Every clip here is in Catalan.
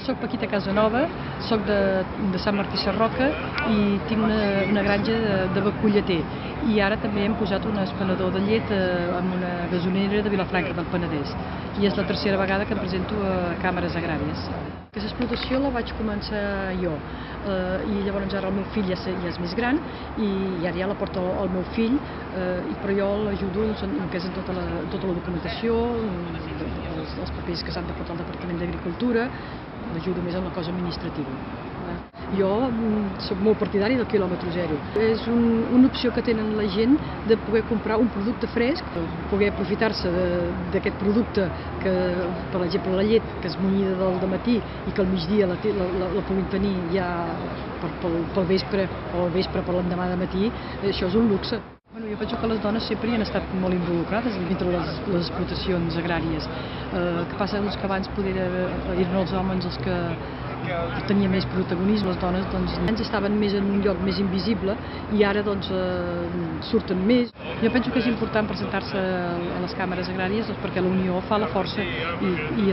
Soc Paquita Casanova, soc de Sant Martí Sarroca i tinc una granja de vacú lleter. I ara també hem posat un espanador de llet en una gasonera de Vilafranca del Penedès. I és la tercera vegada que em presento a càmeres agràries. Aquesta explotació la vaig començar jo i llavors ara el meu fill ja és més gran i ara ja la porta el meu fill, però jo l'ajudo en que és en tota la documentació, els papers que s'han de portar al Departament d'Agricultura, l'ajudo més en la cosa administrativa. Jo soc molt partidari del quilòmetre zero. És una opció que tenen la gent de poder comprar un producte fresc, poder aprofitar-se d'aquest producte que, per exemple, la llet que és munyida del dematí i que al migdia la puguin tenir ja pel vespre o al vespre per l'endemà de matí, això és un luxe. Jo penso que les dones sempre hi han estat molt involucrades dintre les explotacions agràries. El que passa és que abans eren els homes els que tenien més protagonisme, les dones abans estaven més en un lloc més invisible i ara surten més. Jo penso que és important presentar-se a les càmeres agràries perquè la unió fa la força i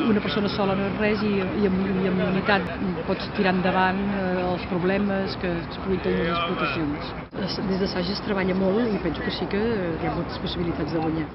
una persona sola no és res i amb unitat pots tirar endavant els problemes que es puguin tenir les explotacions. Des d'Assage es treballa molt i penso que sí que hi ha moltes possibilitats de guanyar.